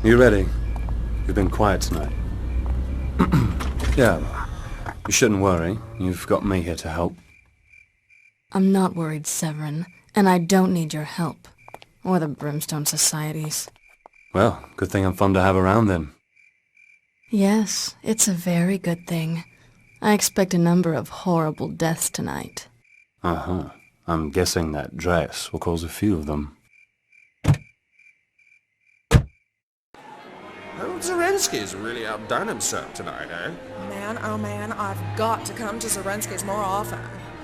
You ready? You've been quiet tonight. Yeah, you shouldn't worry. You've got me here to help. I'm not worried, Severin, and I don't need your help. Or the Brimstone Society's. Well, good thing I'm fun to have around then. Yes, it's a very good thing. I expect a number of horrible deaths tonight. Uh-huh. I'm guessing that dress will cause a few of them. Old Zarensky's really outdone himself tonight, eh? Man, oh man, I've got to come to Zarensky's more often.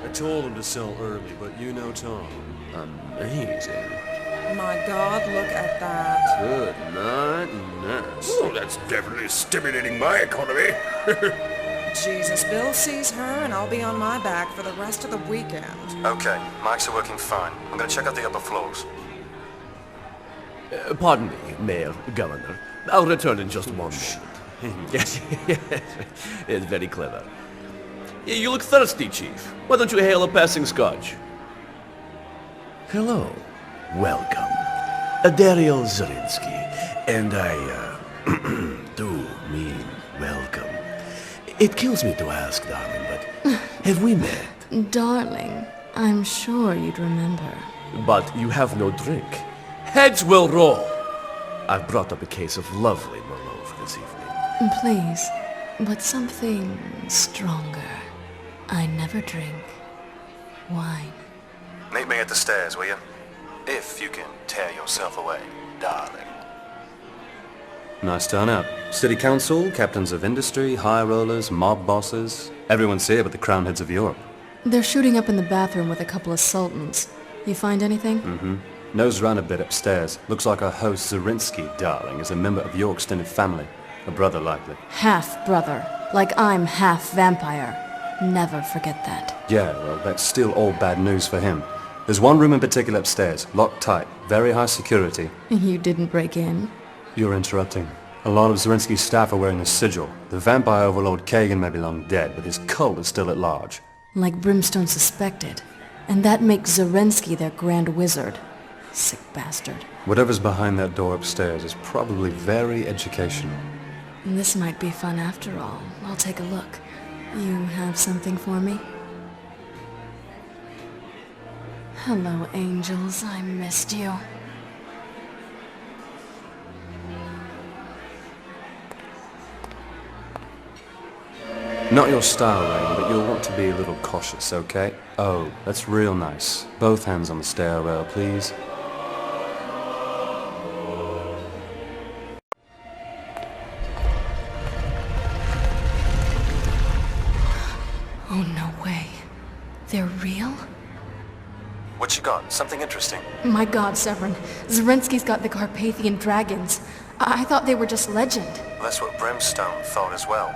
I told him to sell early, but you know Tom. Amazing. My God, look at that. Good night, nurse. Oh, that's definitely stimulating my economy. Jesus, Bill sees her and I'll be on my back for the rest of the weekend. Okay, mics are working fine. I'm gonna check out the upper floors. Pardon me, Mayor, Governor. I'll return in just 1 minute. Yes, it's very clever. You look thirsty, Chief. Why don't you hail a passing scotch? Hello. Welcome. Daryl Zarinsky. And I, do mean welcome. It kills me to ask, darling, but have we met? Darling, I'm sure you'd remember. But you have no drink. Heads will roll. I've brought up a case of lovely Merlot for this evening. Please, but something stronger. I never drink wine. Meet me at the stairs, will you? If you can tear yourself away, darling. Nice turnout. City council, captains of industry, high rollers, mob bosses. Everyone's here but the crowned heads of Europe. They're shooting up in the bathroom with a couple of sultans. You find anything? Mm-hmm. Nose round a bit upstairs. Looks like our host Zarinsky, darling, is a member of your extended family. A brother, likely. Half-brother. Like I'm half vampire. Never forget that. Yeah, well, that's still all bad news for him. There's one room in particular upstairs, locked tight, very high security. You didn't break in? You're interrupting. A lot of Zarinsky's staff are wearing a sigil. The vampire overlord Kagan may be long dead, but his cult is still at large. Like Brimstone suspected. And that makes Zarensky their grand wizard. Sick bastard. Whatever's behind that door upstairs is probably very educational. This might be fun after all. I'll take a look. You have something for me? Hello, angels. I missed you. Not your style, Rain, but you'll want to be a little cautious, okay? Oh, that's real nice. Both hands on the stairrail, please. Oh, no way. They're real? What you got? Something interesting? My God, Severin. Zarensky's got the Carpathian dragons. I thought they were just legend. Well, that's what Brimstone thought as well.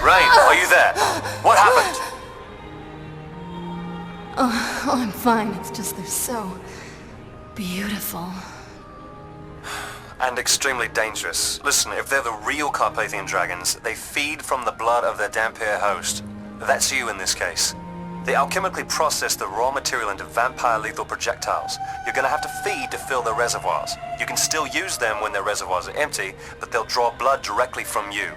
Rain, are you there? What happened? Oh, I'm fine. It's just they're so beautiful. And extremely dangerous. Listen, if they're the real Carpathian dragons, they feed from the blood of their Dampier host. That's you in this case. They alchemically process the raw material into vampire lethal projectiles. You're gonna have to feed to fill their reservoirs. You can still use them when their reservoirs are empty, but they'll draw blood directly from you.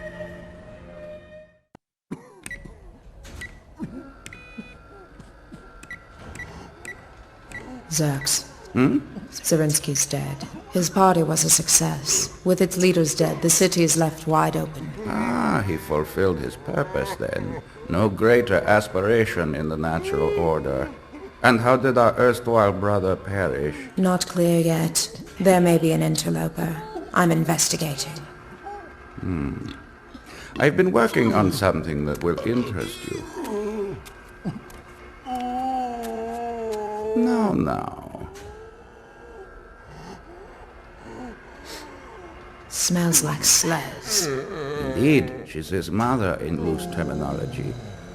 Zerx. Zarinsky's dead. His party was a success. With its leaders dead, the city is left wide open. Ah, he fulfilled his purpose then. No greater aspiration in the natural order. And how did our erstwhile brother perish? Not clear yet. There may be an interloper. I'm investigating. I've been working on something that will interest you. Now. Smells like slares. Indeed, she's his mother in loose terminology.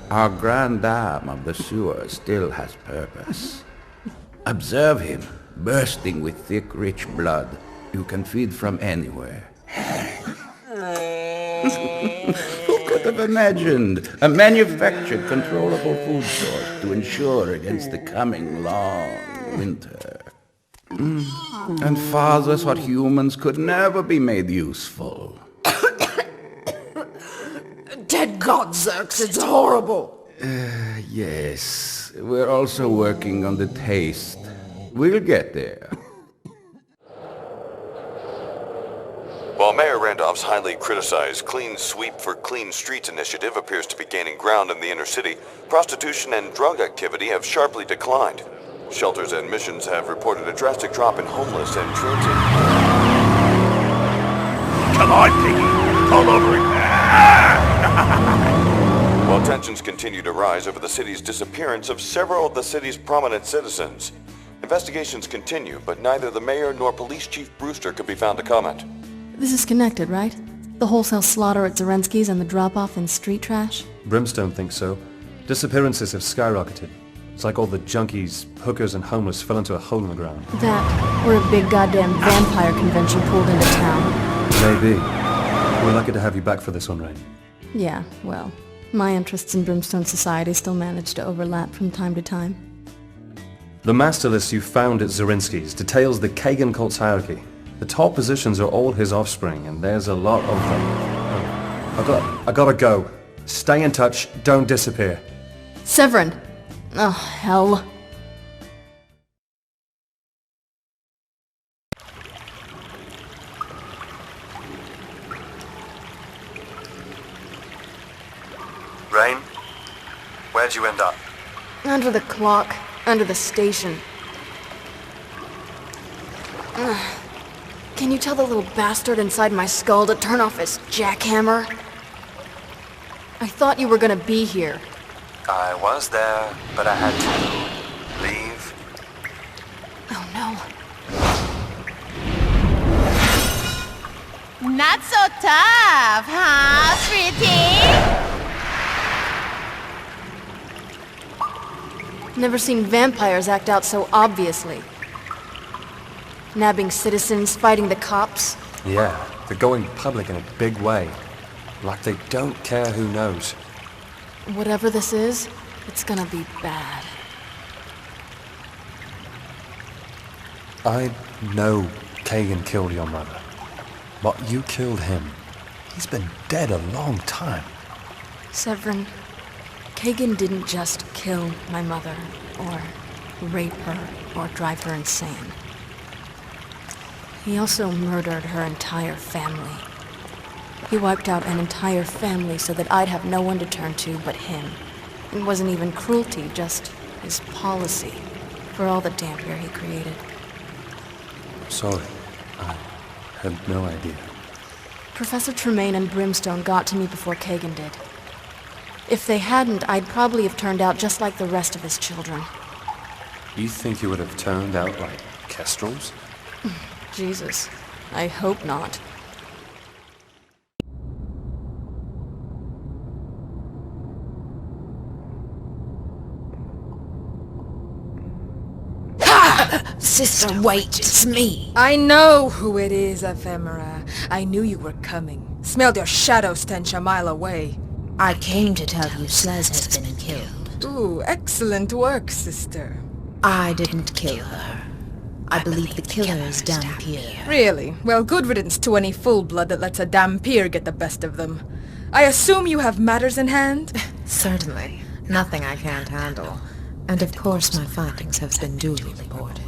Our grand dame of the sewer still has purpose. Observe him, bursting with thick, rich blood. You can feed from anywhere. Who could have imagined a manufactured, controllable food source to ensure against the coming long winter. And fathers what humans could never be made useful. Dead God, Zerx, it's horrible! Yes, we're also working on the taste. We'll get there. While Mayor Randolph's highly criticized Clean Sweep for Clean Streets initiative appears to be gaining ground in the inner city, prostitution and drug activity have sharply declined. Shelters and missions have reported a drastic drop in homeless and transient. Come on, Piggy. Pull over it. While tensions continue to rise over the city's disappearance of several of the city's prominent citizens. Investigations continue, but neither the mayor nor Police Chief Brewster could be found to comment. This is connected, right? The wholesale slaughter at Zarensky's and the drop-off in street trash? Brimstone thinks so. Disappearances have skyrocketed. It's like all the junkies, hookers, and homeless fell into a hole in the ground. That, or a big goddamn vampire convention pulled into town. Maybe. We're lucky to have you back for this one, Rain. Yeah, well, my interests in Brimstone society still manage to overlap from time to time. The master list you found at Zarensky's details the Kagan cult's hierarchy. The top positions are all his offspring, and there's a lot of them. Oh, I gotta go. Stay in touch, don't disappear. Severin! Oh, hell. Rain? Where'd you end up? Under the clock. Under the station. Can you tell the little bastard inside my skull to turn off his jackhammer? I thought you were gonna be here. I was there, but I had to leave. Oh no. Not so tough, huh, sweetie? Never seen vampires act out so obviously. Nabbing citizens, fighting the cops. Yeah, they're going public in a big way. Like they don't care who knows. Whatever this is, it's gonna be bad. I know Kagan killed your mother. But you killed him. He's been dead a long time. Severin, Kagan didn't just kill my mother, or rape her, or drive her insane. He also murdered her entire family. He wiped out an entire family so that I'd have no one to turn to but him. It wasn't even cruelty, just his policy, for all the Dampier he created. Sorry, I had no idea. Professor Tremaine and Brimstone got to me before Kagan did. If they hadn't, I'd probably have turned out just like the rest of his children. You think you would have turned out like Kestrels? Jesus, I hope not. Sister, wait, it's me. I know who it is, Ephemera. I knew you were coming. Smelled your shadow stench a mile away. I came to tell you Slez has been killed. Ooh, excellent work, sister. I didn't kill her. I believe the killer is Dampier. Really? Well, good riddance to any full blood that lets a Dampier get the best of them. I assume you have matters in hand? Certainly. Nothing I can't handle. And of course my findings have been duly reported.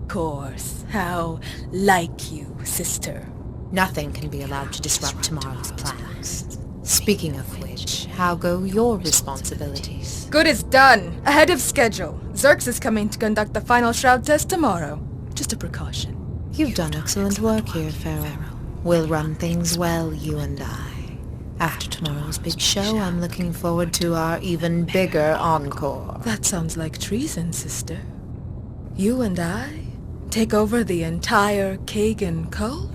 Course. How like you, sister. Nothing can be allowed to disrupt tomorrow's plans. Speaking of which, how go your responsibilities? Good is done. Ahead of schedule. Zerx is coming to conduct the final shroud test tomorrow. Just a precaution. You've done excellent work here, Pharaoh. We'll run things well, you and I. After tomorrow's big show, I'm looking forward to our even bigger encore. That sounds like treason, sister. You and I take over the entire Kagan cult?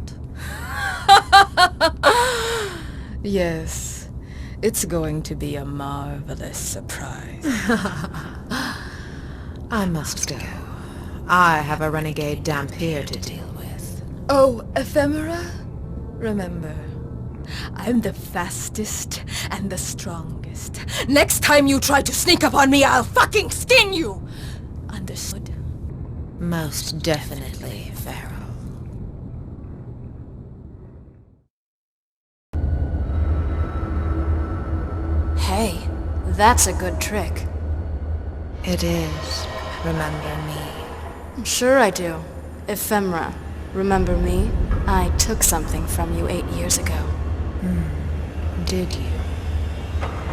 Yes, it's going to be a marvelous surprise. I must go. I have a renegade Dampier to deal with. Oh, Ephemera? Remember, I'm the fastest and the strongest. Next time you try to sneak up on me, I'll fucking skin you! Understood? Most definitely, Pharaoh. Hey, that's a good trick. It is. Remember me. Sure I do. Ephemera. Remember me? I took something from you 8 years ago. Did you?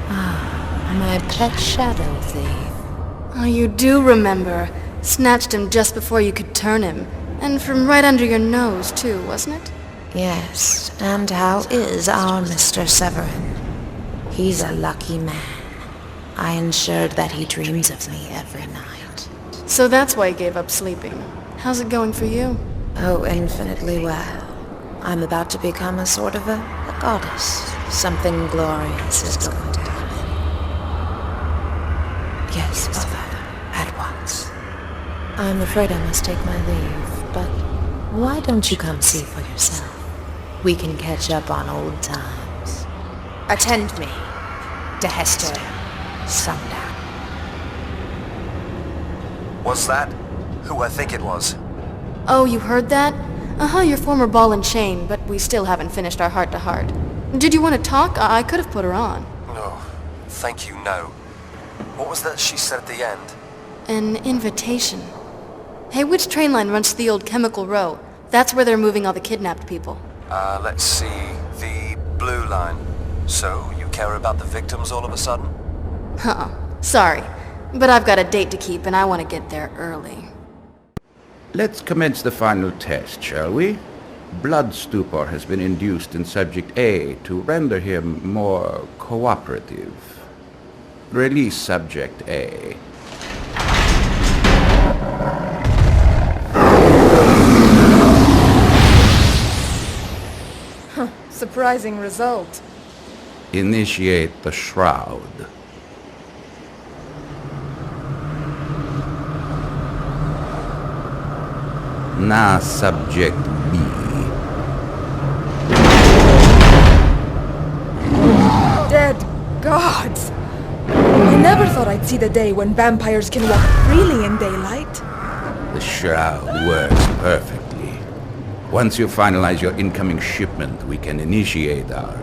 Ah, my pet shadow thief. Oh, you do remember. Snatched him just before you could turn him. And from right under your nose, too, wasn't it? Yes, and how is our Mr. Severin? He's a lucky man. I ensured that he dreams of me every night. So that's why you gave up sleeping. How's it going for you? Oh, infinitely well. I'm about to become a sort of a goddess. Something glorious is going to happen. Yes, Mother, at once. I'm afraid I must take my leave, but why don't you come see for yourself? We can catch up on old times. Attend me to Hester Sundown. Was that who I think it was? Oh, you heard that? Uh-huh, your former ball and chain, but we still haven't finished our heart-to-heart. Did you want to talk? I could have put her on. No. Thank you, no. What was that she said at the end? An invitation. Hey, which train line runs to the old Chemical Row? That's where they're moving all the kidnapped people. Let's see. The Blue Line. So, you care about the victims all of a sudden? Huh. Sorry. But I've got a date to keep and I want to get there early. Let's commence the final test, shall we? Blood stupor has been induced in Subject A to render him more cooperative. Release Subject A. Surprising result. Initiate the shroud. Now Subject B. Dead gods! I never thought I'd see the day when vampires can walk freely in daylight. The shroud works perfectly. Once you finalize your incoming shipment, we can initiate our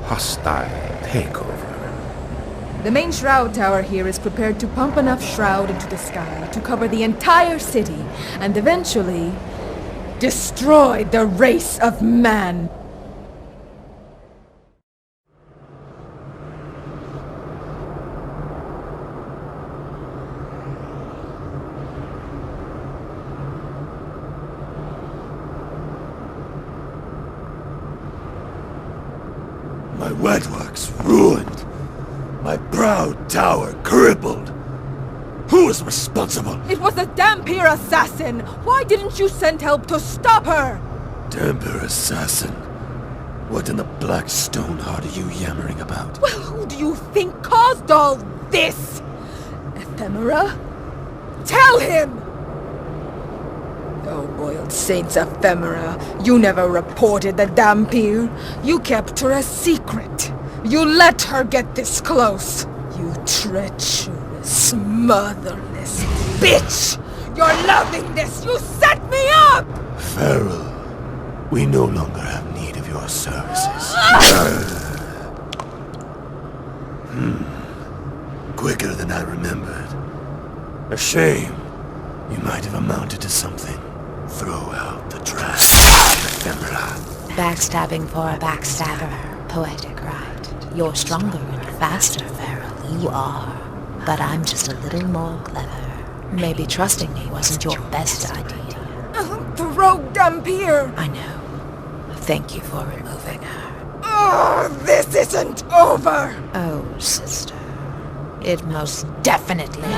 hostile takeover. The main shroud tower here is prepared to pump enough shroud into the sky to cover the entire city and eventually destroy the race of man. My wetworks ruined. My proud tower crippled. Who is responsible? It was a Dampier assassin! Why didn't you send help to stop her? Dampier assassin? What in the black stone heart are you yammering about? Well, who do you think caused all this? Ephemera? Tell him! Oh, boiled saints, Ephemera. You never reported the Dampier. You kept her a secret. You let her get this close. You treacherous, motherless bitch! You're loving this! You set me up! Farrell, we no longer have need of your services. Quicker than I remembered. A shame. You might have amounted to something. Throw out the trash, Ephemera. Backstabbing for a backstabber. Poetic, right? You're stronger and faster, Farrell. You are. But I'm just a little more clever. Maybe trusting me wasn't your best idea. The rogue Dampier! I know. Thank you for removing her. Oh, this isn't over! Oh, sister. It most definitely is.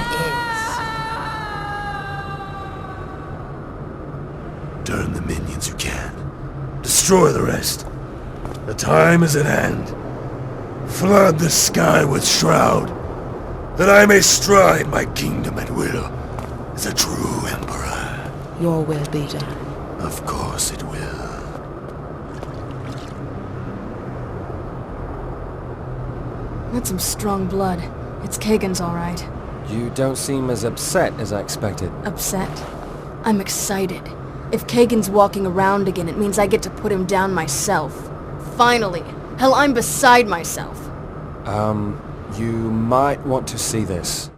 Turn the minions you can. Destroy the rest. The time is at hand. Flood the sky with shroud, that I may stride my kingdom at will as a true emperor. Your will be done. Of course it will. That's some strong blood. It's Kagan's all right. You don't seem as upset as I expected. Upset? I'm excited. If Kagan's walking around again, it means I get to put him down myself. Finally! Hell, I'm beside myself. You might want to see this.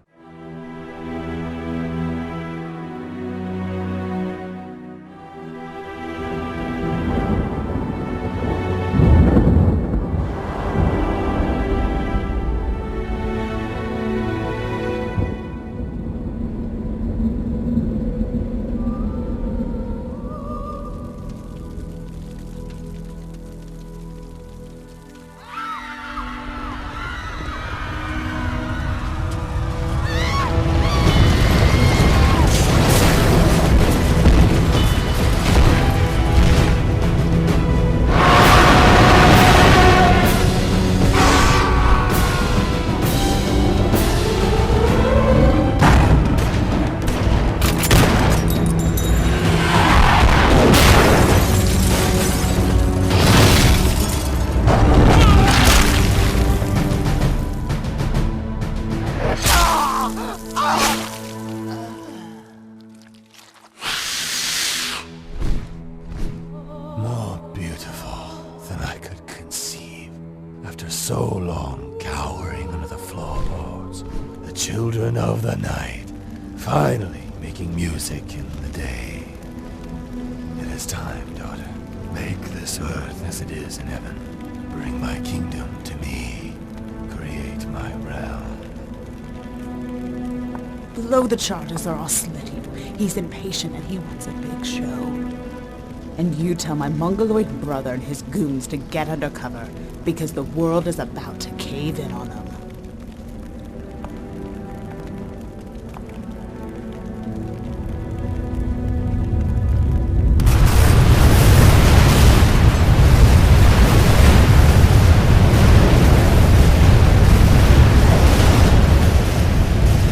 More beautiful than I could conceive. After so long cowering under the floorboards, the children of the night, finally making music in the day. It is time, daughter. Make this earth as it is in heaven. Bring my kingdom to me. Create my realm. Blow the charges or I'll slit you. He's impatient and he wants a big show. And you tell my mongoloid brother and his goons to get under cover, because the world is about to cave in on them.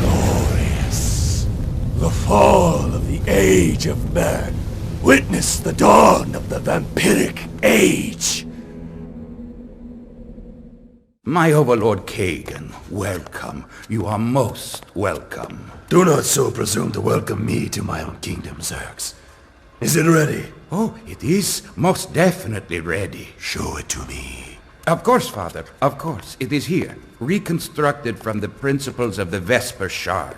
Glorious. The fall of the Age of Man. Witness the dawn of the vampiric age. My overlord Kagan, welcome. You are most welcome. Do not so presume to welcome me to my own kingdom, Zerx. Is it ready? Oh, it is most definitely ready. Show it to me. Of course, Father, of course. It is here, reconstructed from the principles of the Vesper Shard.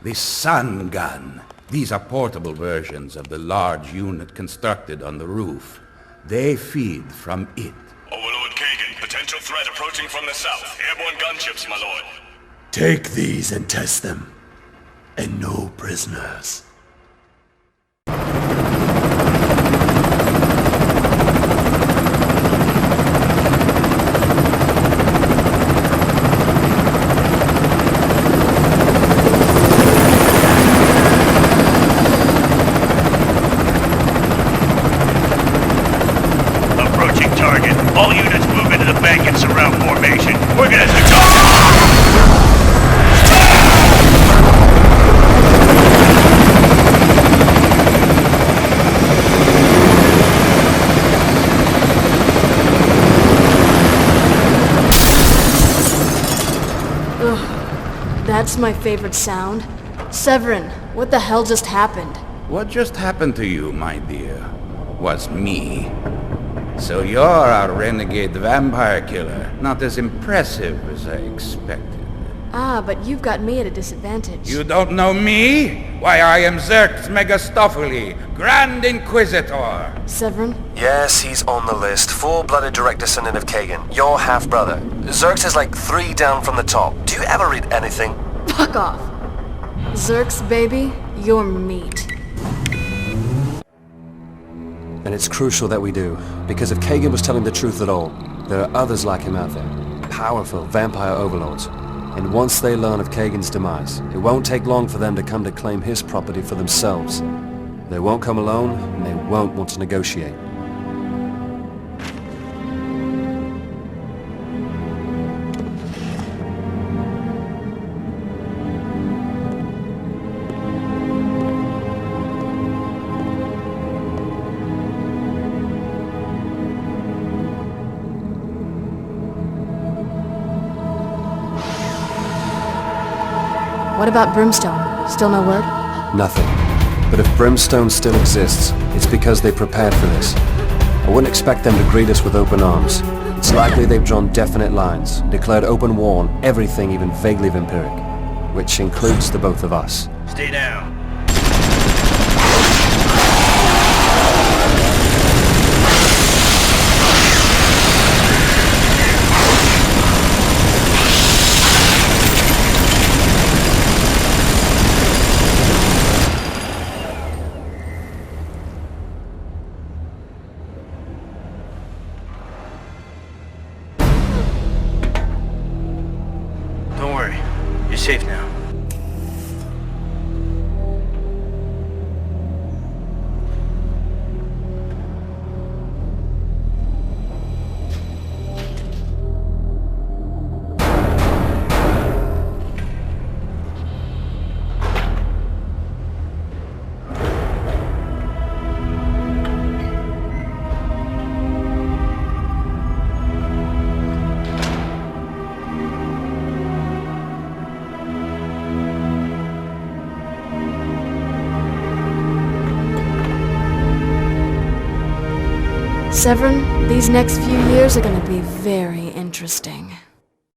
The Sun Gun. These are portable versions of the large unit constructed on the roof. They feed from it. Overlord Kagan, potential threat approaching from the south. Airborne gunships, my lord. Take these and test them. And no prisoners. All units move into the bank and surround formation. We're gonna have to go. Ugh, that's my favorite sound. Severin, what the hell just happened? What just happened to you, my dear, was me. So you're our renegade vampire killer. Not as impressive as I expected. Ah, but you've got me at a disadvantage. You don't know me? Why, I am Zerx Megastophily, Grand Inquisitor. Severin? Yes, he's on the list. Full-blooded direct descendant of Kagan. Your half-brother. Zerx is like 3 down from the top. Do you ever read anything? Fuck off. Zerx, baby, you're meat. And it's crucial that we do, because if Kagan was telling the truth at all, there are others like him out there. Powerful vampire overlords. And once they learn of Kagan's demise, it won't take long for them to come to claim his property for themselves. They won't come alone, and they won't want to negotiate. What about Brimstone? Still no word? Nothing. But if Brimstone still exists, it's because they prepared for this. I wouldn't expect them to greet us with open arms. It's likely they've drawn definite lines, declared open war on everything even vaguely vampiric, which includes the both of us. Stay down. Don't worry. You're safe now. Severin, these next few years are gonna be very interesting.